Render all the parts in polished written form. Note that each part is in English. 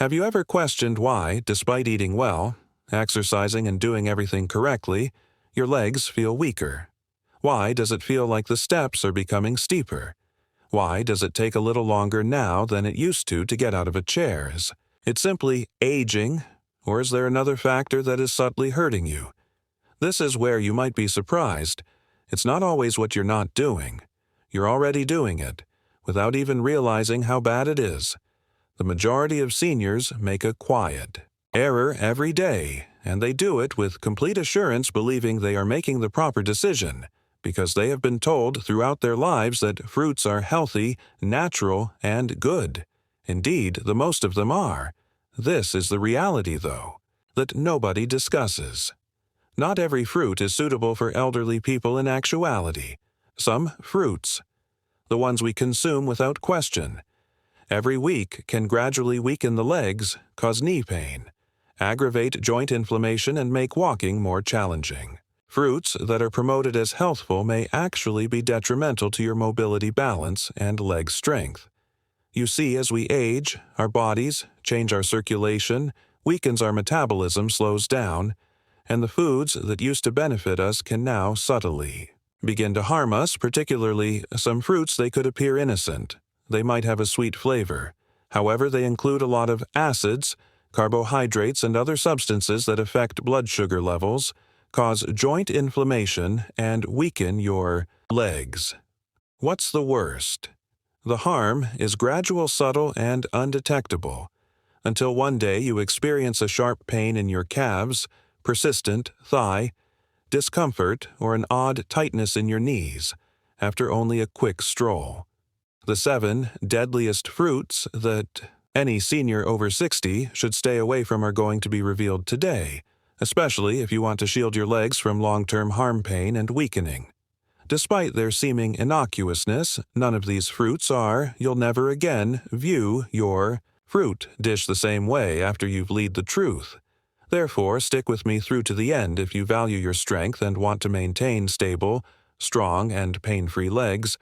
Have you ever questioned why, despite eating well, exercising and doing everything correctly, your legs feel weaker? Why does it feel like the steps are becoming steeper? Why does it take a little longer now than it used to get out of a chair? Is it simply aging, or is there another factor that is subtly hurting you? This is where you might be surprised. It's not always what you're not doing. You're already doing it, without even realizing how bad it is. The majority of seniors make a quiet error every day, and they do it with complete assurance, believing they are making the proper decision, because they have been told throughout their lives that fruits are healthy, natural, and good. Indeed, the most of them are. This is the reality, though, that nobody discusses. Not every fruit is suitable for elderly people in actuality. Some fruits, the ones we consume without question, every week can gradually weaken the legs, cause knee pain, aggravate joint inflammation, and make walking more challenging. Fruits that are promoted as healthful may actually be detrimental to your mobility balance and leg strength. You see, as we age, our bodies change, our circulation weakens, our metabolism slows down, and the foods that used to benefit us can now subtly begin to harm us, particularly some fruits. They could appear innocent. They might have a sweet flavor. However, they include a lot of acids, carbohydrates, and other substances that affect blood sugar levels, cause joint inflammation, and weaken your legs. What's the worst? The harm is gradual, subtle, and undetectable, until one day you experience a sharp pain in your calves, persistent thigh discomfort, or an odd tightness in your knees after only a quick stroll. The 7 deadliest fruits that any senior over 60 should stay away from are going to be revealed today, especially if you want to shield your legs from long-term harm, pain, and weakening. Despite their seeming innocuousness, none of these fruits are, you'll never again view your fruit dish the same way after you've learned the truth. Therefore, stick with me through to the end if you value your strength and want to maintain stable, strong, and pain-free legs.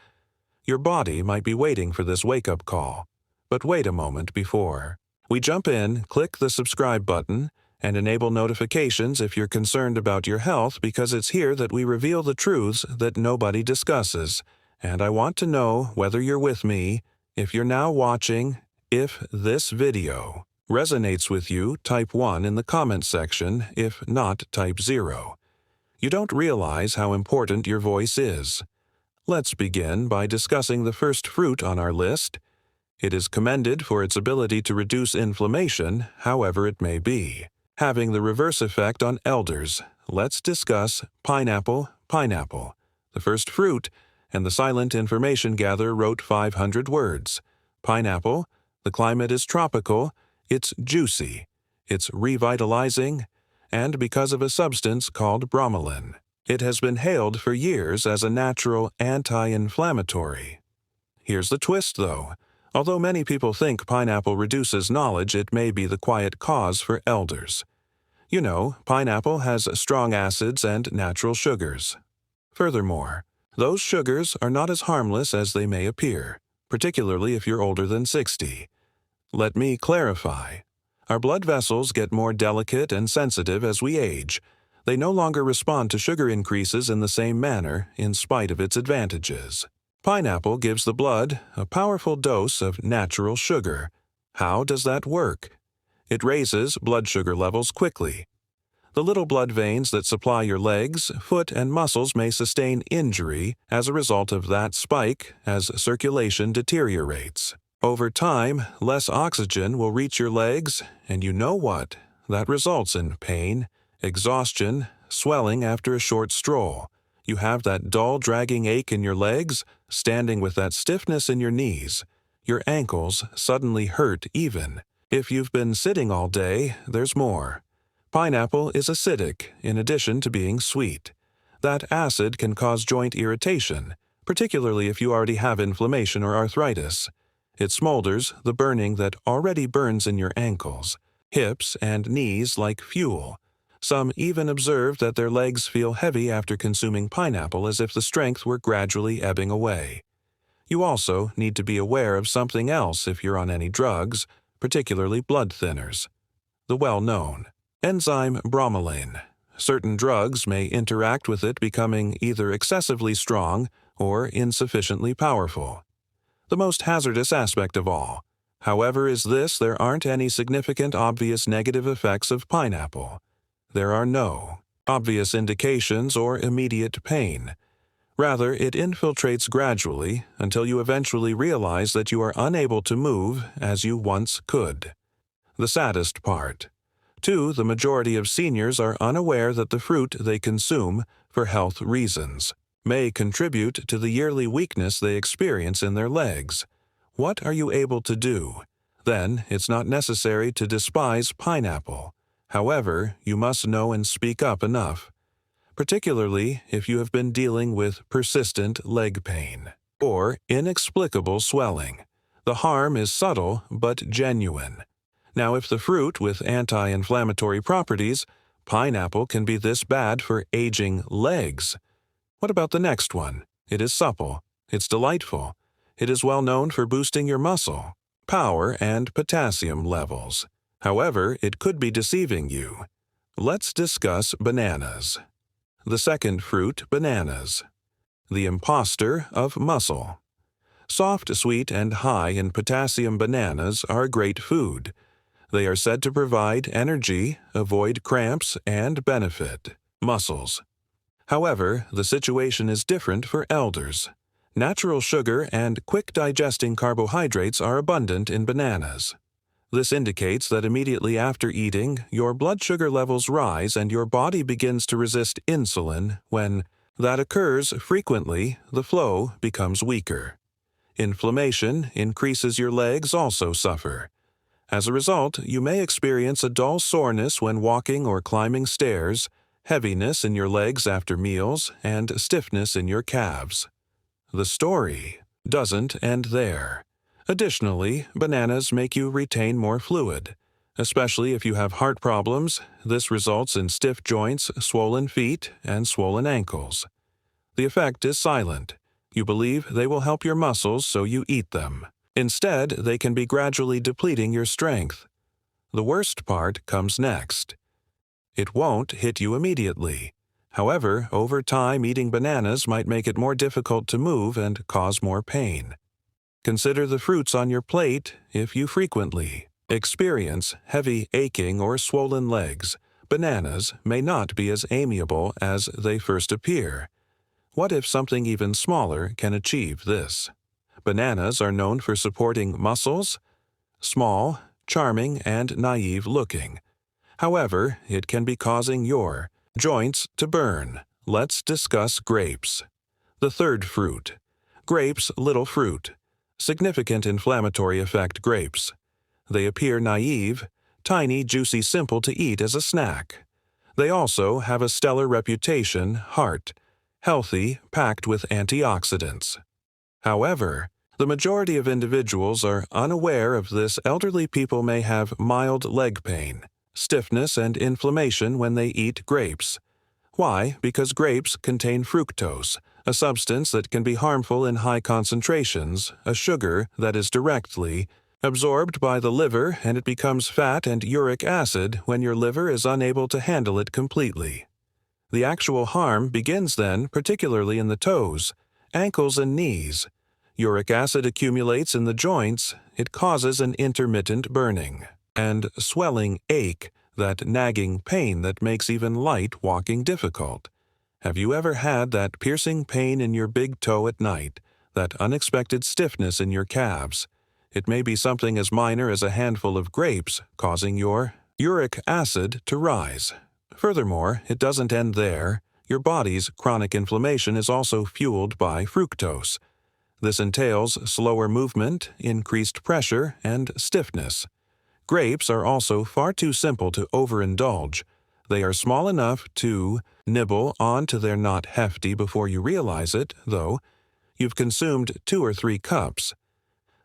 Your body might be waiting for this wake-up call. But wait a moment before we jump in. Click the subscribe button and enable notifications if you're concerned about your health, because it's here that we reveal the truths that nobody discusses. And I want to know whether you're with me. If you're now watching, if this video resonates with you, type 1 in the comments section. If not, type 0. You don't realize how important your voice is. Let's begin by discussing the first fruit on our list. It is commended for its ability to reduce inflammation, however it may be, having the reverse effect on elders. Let's discuss pineapple. Pineapple, the first fruit, and the silent information gatherer wrote 500 words. Pineapple, the climate is tropical, it's juicy, it's revitalizing, and because of a substance called bromelain. It has been hailed for years as a natural anti-inflammatory. Here's the twist, though. Although many people think pineapple reduces knowledge, it may be the quiet cause for elders. You know, pineapple has strong acids and natural sugars. Furthermore, those sugars are not as harmless as they may appear, particularly if you're older than 60. Let me clarify. Our blood vessels get more delicate and sensitive as we age. They no longer respond to sugar increases in the same manner, in spite of its advantages. Pineapple gives the blood a powerful dose of natural sugar. How does that work? It raises blood sugar levels quickly. The little blood veins that supply your legs, foot, and muscles may sustain injury as a result of that spike as circulation deteriorates. Over time, less oxygen will reach your legs, and you know what? That results in pain, exhaustion, swelling after a short stroll. You have that dull, dragging ache in your legs, standing with that stiffness in your knees. Your ankles suddenly hurt even. If you've been sitting all day, there's more. Pineapple is acidic, in addition to being sweet. That acid can cause joint irritation, particularly if you already have inflammation or arthritis. It smolders the burning that already burns in your ankles, hips, and knees like fuel. Some even observe that their legs feel heavy after consuming pineapple, as if the strength were gradually ebbing away. You also need to be aware of something else if you're on any drugs. particularly blood thinners. The well-known enzyme bromelain. Certain drugs may interact with it, becoming either excessively strong or insufficiently powerful. The most hazardous aspect of all, however, is this: there aren't any significant obvious negative effects of pineapple. There are no obvious indications or immediate pain. Rather, it infiltrates gradually until you eventually realize that you are unable to move as you once could. The saddest part. 2. The majority of seniors are unaware that the fruit they consume, for health reasons, may contribute to the yearly weakness they experience in their legs. What are you able to do? Then, it's not necessary to despise pineapple. However, you must know and speak up enough, particularly if you have been dealing with persistent leg pain or inexplicable swelling. The harm is subtle but genuine. Now, if the fruit with anti-inflammatory properties, pineapple, can be this bad for aging legs, what about the next one? It is supple. It's delightful. It is well known for boosting your muscle, power, and potassium levels. However, it could be deceiving you. Let's discuss bananas. The second fruit, bananas. The imposter of muscle. Soft, sweet, and high in potassium bananas are great food. They are said to provide energy, avoid cramps, and benefit muscles. However, the situation is different for elders. Natural sugar and quick-digesting carbohydrates are abundant in bananas. This indicates that immediately after eating, your blood sugar levels rise and your body begins to resist insulin. When that occurs frequently, the flow becomes weaker. Inflammation increases, your legs also suffer. As a result, you may experience a dull soreness when walking or climbing stairs, heaviness in your legs after meals, and stiffness in your calves. The story doesn't end there. Additionally, bananas make you retain more fluid. Especially if you have heart problems, this results in stiff joints, swollen feet, and swollen ankles. The effect is silent. You believe they will help your muscles, so you eat them. Instead, they can be gradually depleting your strength. The worst part comes next. It won't hit you immediately. However, over time, eating bananas might make it more difficult to move and cause more pain. Consider the fruits on your plate. If you frequently experience heavy aching or swollen legs, bananas may not be as amiable as they first appear. What if something even smaller can achieve this? Bananas are known for supporting muscles, small, charming, and naive-looking. However, it can be causing your joints to burn. Let's discuss grapes. The third fruit. Grapes, little fruit. Significant inflammatory effect. Grapes. They appear naive, tiny, juicy, simple to eat as a snack. They also have a stellar reputation, heart, healthy, packed with antioxidants. However, the majority of individuals are unaware of this. Elderly people may have mild leg pain, stiffness, and inflammation when they eat grapes. Why? Because grapes contain fructose, a substance that can be harmful in high concentrations, a sugar that is directly absorbed by the liver, and it becomes fat and uric acid when your liver is unable to handle it completely. The actual harm begins then, particularly in the toes, ankles, and knees. Uric acid accumulates in the joints. It causes an intermittent burning and swelling ache, that nagging pain that makes even light walking difficult. Have you ever had that piercing pain in your big toe at night, that unexpected stiffness in your calves? It may be something as minor as a handful of grapes causing your uric acid to rise. Furthermore, it doesn't end there. Your body's chronic inflammation is also fueled by fructose. This entails slower movement, increased pressure, and stiffness. Grapes are also far too simple to overindulge. They are small enough to nibble on till they're not hefty before you realize it, though. You've consumed 2 or 3 cups.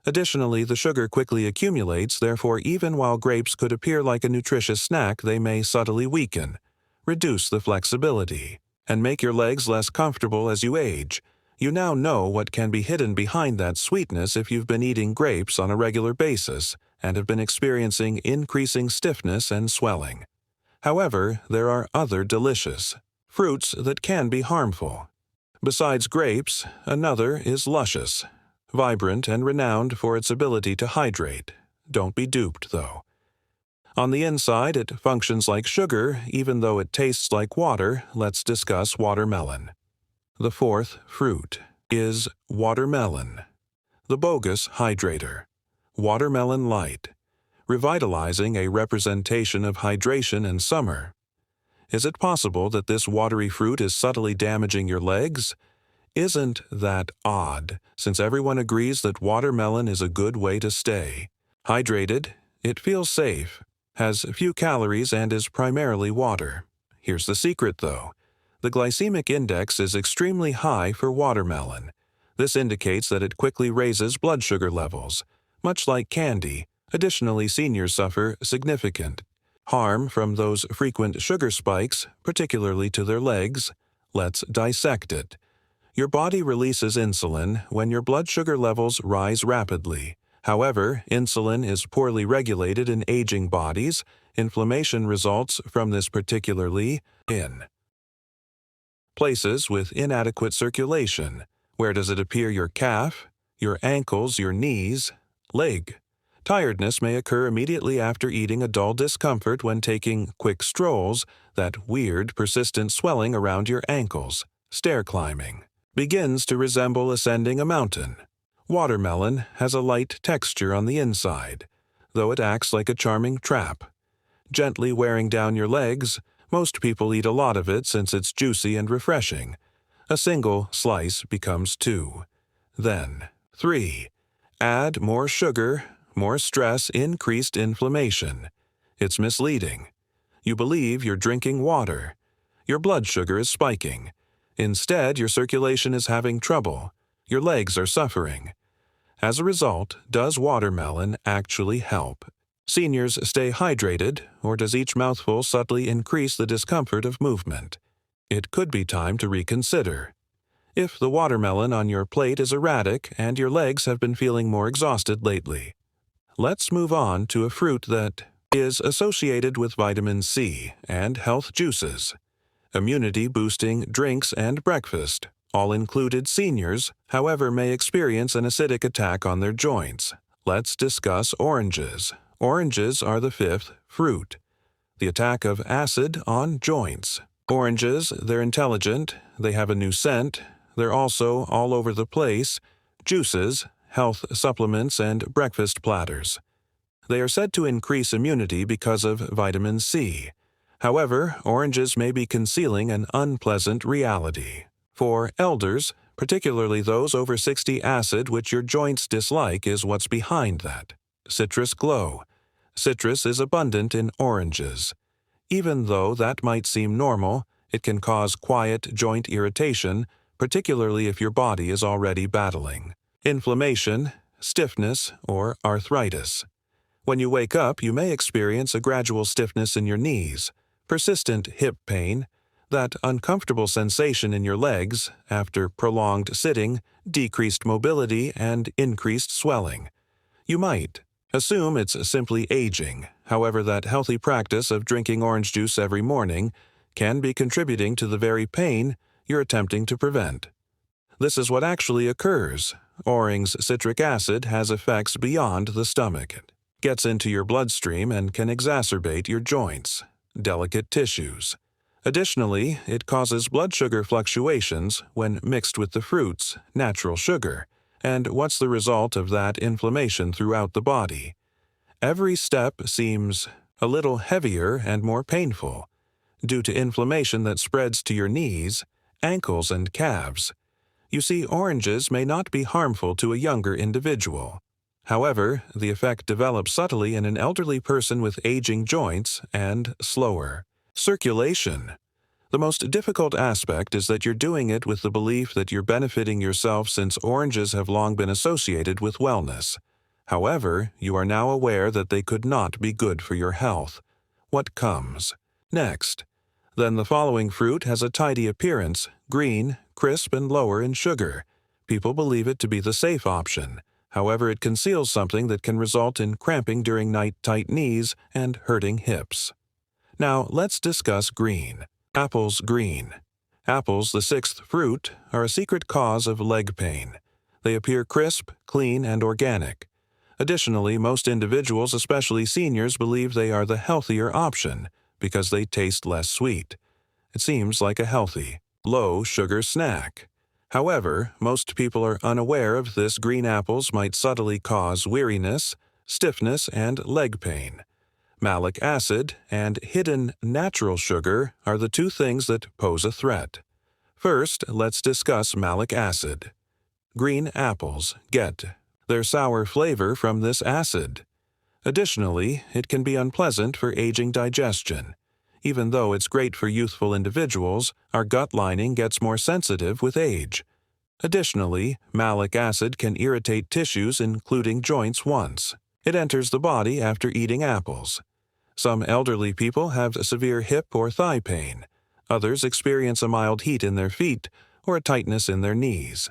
Additionally, the sugar quickly accumulates, therefore even while grapes could appear like a nutritious snack, they may subtly weaken, reduce the flexibility, and make your legs less comfortable as you age. You now know what can be hidden behind that sweetness if you've been eating grapes on a regular basis, and have been experiencing increasing stiffness and swelling. However, there are other delicious fruits that can be harmful. Besides grapes, another is luscious, vibrant and renowned for its ability to hydrate. Don't be duped, though. On the inside, it functions like sugar, even though it tastes like water. Let's discuss watermelon. The fourth fruit is watermelon, the bogus hydrator. Watermelon Light, revitalizing a representation of hydration in summer. Is it possible that this watery fruit is subtly damaging your legs? Isn't that odd, since everyone agrees that watermelon is a good way to stay hydrated? It feels safe, has few calories, and is primarily water. Here's the secret, though. The glycemic index is extremely high for watermelon. This indicates that it quickly raises blood sugar levels, much like candy. Additionally, seniors suffer significant harm from those frequent sugar spikes, particularly to their legs. Let's dissect it. Your body releases insulin when your blood sugar levels rise rapidly. However, insulin is poorly regulated in aging bodies. Inflammation results from this, particularly in places with inadequate circulation. Where does it appear? Your calf, your ankles, your knees, leg. Tiredness may occur immediately after eating, a dull discomfort when taking quick strolls, that weird, persistent swelling around your ankles. Stair climbing begins to resemble ascending a mountain. Watermelon has a light texture on the inside, though it acts like a charming trap, gently wearing down your legs. Most people eat a lot of it since it's juicy and refreshing. A single slice becomes 2. Then 3. Add more sugar, more stress, increased inflammation. It's misleading. You believe you're drinking water. Your blood sugar is spiking. Instead, your circulation is having trouble. Your legs are suffering. As a result, does watermelon actually help seniors stay hydrated, or does each mouthful subtly increase the discomfort of movement? It could be time to reconsider. If the watermelon on your plate is erratic and your legs have been feeling more exhausted lately, let's move on to a fruit that is associated with vitamin C and health juices. Immunity-boosting drinks and breakfast, all included. Seniors, however, may experience an acidic attack on their joints. Let's discuss oranges. Oranges are the fifth fruit. The attack of acid on joints. Oranges, they're intelligent, they have a new scent, they're also all over the place. Juices, health supplements, and breakfast platters. They are said to increase immunity because of vitamin C. However, oranges may be concealing an unpleasant reality. For elders, particularly those over 60, acid which your joints dislike is what's behind that. Citrus glow. Citrus is abundant in oranges. Even though that might seem normal, it can cause quiet joint irritation, particularly if your body is already battling inflammation, stiffness, or arthritis. When you wake up, you may experience a gradual stiffness in your knees, persistent hip pain, that uncomfortable sensation in your legs after prolonged sitting, decreased mobility, and increased swelling. You might assume it's simply aging. However, that healthy practice of drinking orange juice every morning can be contributing to the very pain you're attempting to prevent. This is what actually occurs. Orange citric acid has effects beyond the stomach. It gets into your bloodstream and can exacerbate your joints, delicate tissues. Additionally, it causes blood sugar fluctuations when mixed with the fruit's natural sugar. And what's the result of that? Inflammation throughout the body. Every step seems a little heavier and more painful, due to inflammation that spreads to your knees, ankles, and calves. You see, oranges may not be harmful to a younger individual. However, the effect develops subtly in an elderly person with aging joints and slower circulation. The most difficult aspect is that you're doing it with the belief that you're benefiting yourself, since oranges have long been associated with wellness. However, you are now aware that they could not be good for your health. What comes next? Then the following fruit has a tidy appearance, green, crisp, and lower in sugar. People believe it to be the safe option. However, it conceals something that can result in cramping during night-tight knees and hurting hips. Now, let's discuss green. Apples green. Apples, the sixth fruit, are a secret cause of leg pain. They appear crisp, clean, and organic. Additionally, most individuals, especially seniors, believe they are the healthier option because they taste less sweet. It seems like a healthy, low-sugar snack. However, most people are unaware of this. Green apples might subtly cause weariness, stiffness, and leg pain. Malic acid and hidden natural sugar are the two things that pose a threat. First, let's discuss malic acid. Green apples get their sour flavor from this acid. Additionally, it can be unpleasant for aging digestion. Even though it's great for youthful individuals, our gut lining gets more sensitive with age. Additionally, malic acid can irritate tissues, including joints, once it enters the body after eating apples. Some elderly people have severe hip or thigh pain. Others experience a mild heat in their feet or a tightness in their knees.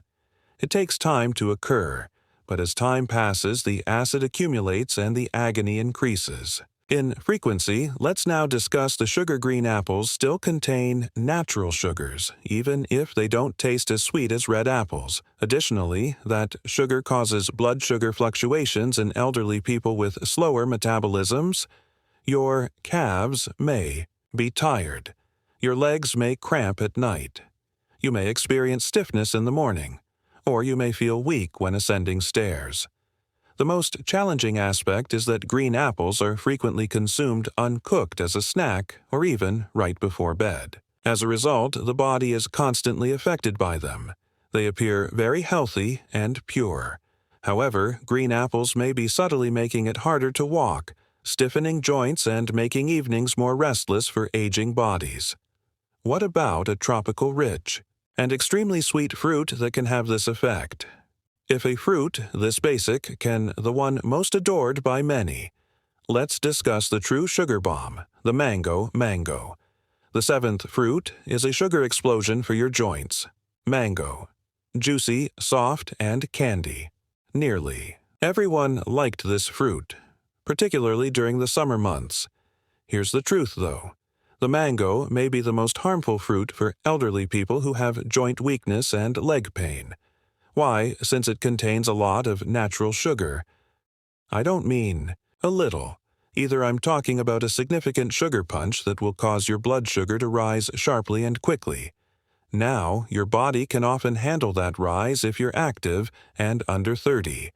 It takes time to occur, but as time passes, the acid accumulates and the agony increases. In frequency, let's now discuss the sugar. Green apples still contain natural sugars, even if they don't taste as sweet as red apples. Additionally, that sugar causes blood sugar fluctuations in elderly people with slower metabolisms. Your calves may be tired. Your legs may cramp at night. You may experience stiffness in the morning, or you may feel weak when ascending stairs. The most challenging aspect is that green apples are frequently consumed uncooked as a snack or even right before bed. As a result, the body is constantly affected by them. They appear very healthy and pure. However, green apples may be subtly making it harder to walk, stiffening joints and making evenings more restless for aging bodies. What about a tropical rich and extremely sweet fruit that can have this effect? If a fruit this basic can the one most adored by many, let's discuss the true sugar bomb, the mango. The seventh fruit is a sugar explosion for your joints. Mango. Juicy, soft, and candy. Nearly everyone liked this fruit, particularly during the summer months. Here's the truth, though. The mango may be the most harmful fruit for elderly people who have joint weakness and leg pain. Why? Since it contains a lot of natural sugar. I don't mean a little. Either I'm talking about a significant sugar punch that will cause your blood sugar to rise sharply and quickly. Now, your body can often handle that rise if you're active and under 30.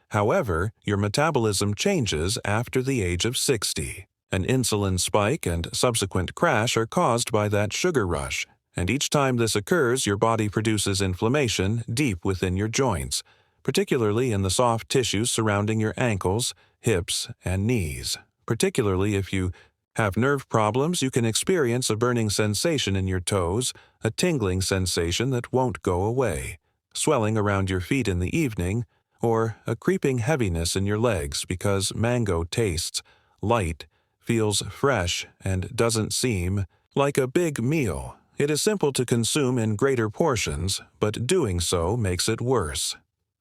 However, your metabolism changes after the age of 60. An insulin spike and subsequent crash are caused by that sugar rush, and each time this occurs, your body produces inflammation deep within your joints, particularly in the soft tissues surrounding your ankles, hips, and knees. Particularly if you have nerve problems, you can experience a burning sensation in your toes, a tingling sensation that won't go away, swelling around your feet in the evening, or a creeping heaviness in your legs because mango tastes light, feels fresh, and doesn't seem like a big meal. It is simple to consume in greater portions, but doing so makes it worse.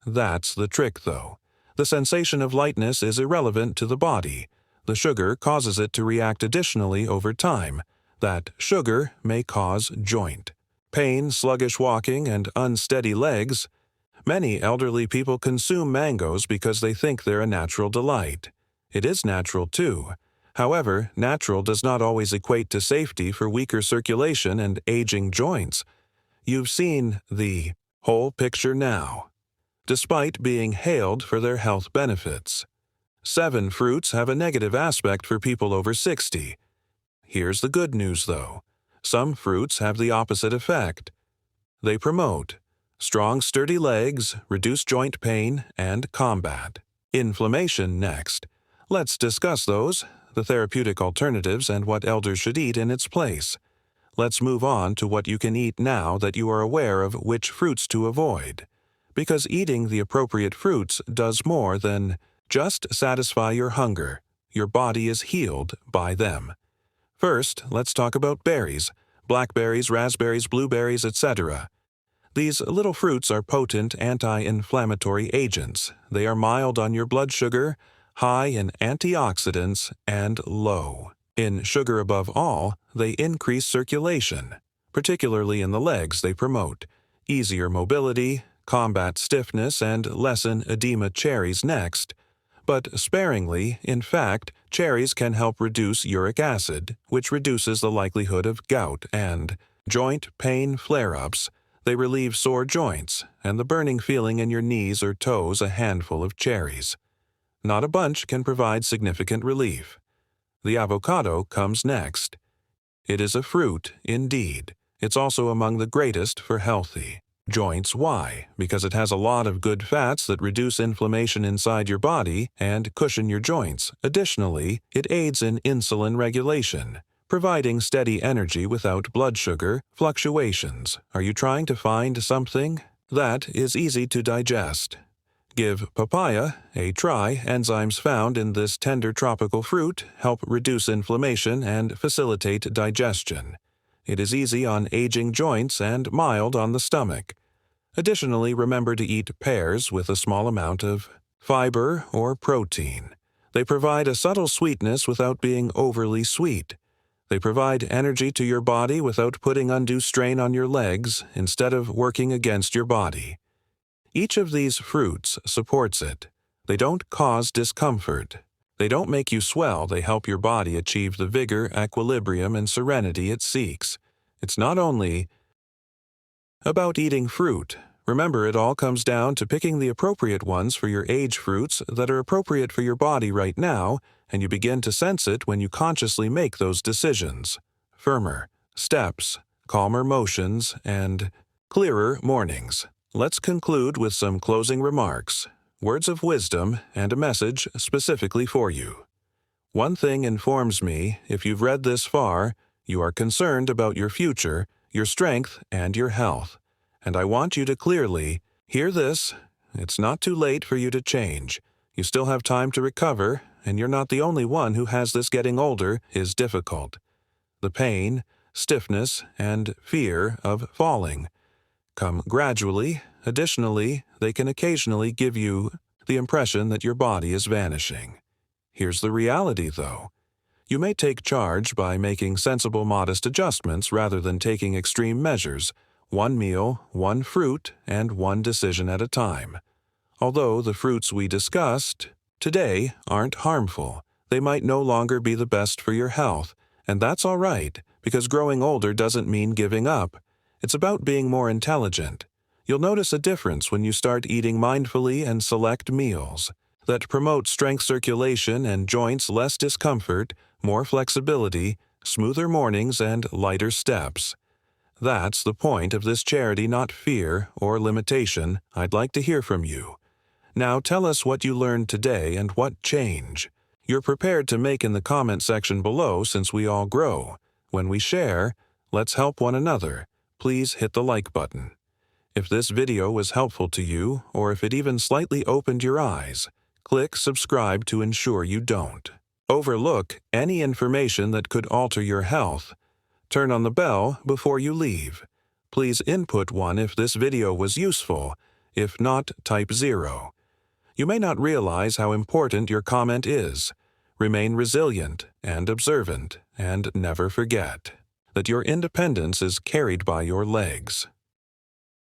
That's the trick, though. The sensation of lightness is irrelevant to the body. The sugar causes it to react additionally over time. That sugar may cause joint pain, sluggish walking, and unsteady legs. Many elderly people consume mangoes because they think they're a natural delight. It is natural, too. However, natural does not always equate to safety for weaker circulation and aging joints. You've seen the whole picture now, despite being hailed for their health benefits. 7 fruits have a negative aspect for people over 60. Here's the good news, though. Some fruits have the opposite effect. They promote strong, sturdy legs, reduce joint pain, and combat inflammation. Next, let's discuss those, the therapeutic alternatives, and what elders should eat in its place. Let's move on to what you can eat now that you are aware of which fruits to avoid. Because eating the appropriate fruits does more than just satisfy your hunger. Your body is healed by them. First, let's talk about berries, blackberries, raspberries, blueberries, etc. These little fruits are potent anti-inflammatory agents. They are mild on your blood sugar, high in antioxidants, and low in sugar. Above all, they increase circulation, particularly in the legs. They promote easier mobility, combat stiffness, and lessen edema. Cherries next, but sparingly. In fact, cherries can help reduce uric acid, which reduces the likelihood of gout and joint pain flare-ups. They relieve sore joints and the burning feeling in your knees or toes. A handful of cherries, not a bunch, can provide significant relief. The avocado comes next. It is a fruit indeed. It's also among the greatest for healthy joints. Why? Because it has a lot of good fats that reduce inflammation inside your body and cushion your joints. Additionally, it aids in insulin regulation, providing steady energy without blood sugar fluctuations. Are you trying to find something that is easy to digest? Give papaya a try. Enzymes found in this tender tropical fruit help reduce inflammation and facilitate digestion. It is easy on aging joints and mild on the stomach. Additionally, remember to eat pears with a small amount of fiber or protein. They provide a subtle sweetness without being overly sweet. They provide energy to your body without putting undue strain on your legs instead of working against your body. Each of these fruits supports it. They don't cause discomfort. They don't make you swell. They help your body achieve the vigor, equilibrium, and serenity it seeks. It's not only about eating fruit. Remember, it all comes down to picking the appropriate ones for your age. Fruits that are appropriate for your body right now, and you begin to sense it when you consciously make those decisions. Firmer steps, calmer motions, and clearer mornings. Let's conclude with some closing remarks, words of wisdom, and a message specifically for you. One thing informs me: if you've read this far, you are concerned about your future, your strength, and your health. And I want you to clearly hear this: it's not too late for you to change. You still have time to recover, and you're not the only one who has this. Getting older is difficult. The pain, stiffness, and fear of falling come gradually. Additionally, they can occasionally give you the impression that your body is vanishing. Here's the reality, though. You may take charge by making sensible, modest adjustments rather than taking extreme measures, one meal, one fruit, and one decision at a time. Although the fruits we discussed today aren't harmful, they might no longer be the best for your health, and that's all right, because growing older doesn't mean giving up. It's about being more intelligent. You'll notice a difference when you start eating mindfully and select meals that promote strength, circulation, and joints, less discomfort, more flexibility, smoother mornings, and lighter steps. That's the point of this charity, not fear or limitation. I'd like to hear from you. Now tell us what you learned today and what change you're prepared to make in the comment section below. Since we all grow when we share, let's help one another. Please hit the like button. If this video was helpful to you, or if it even slightly opened your eyes, click subscribe to ensure you don't overlook any information that could alter your health. Turn on the bell before you leave. Please input 1 if this video was useful. If not, type 0. You may not realize how important your comment is. Remain resilient and observant, and never forget that your independence is carried by your legs.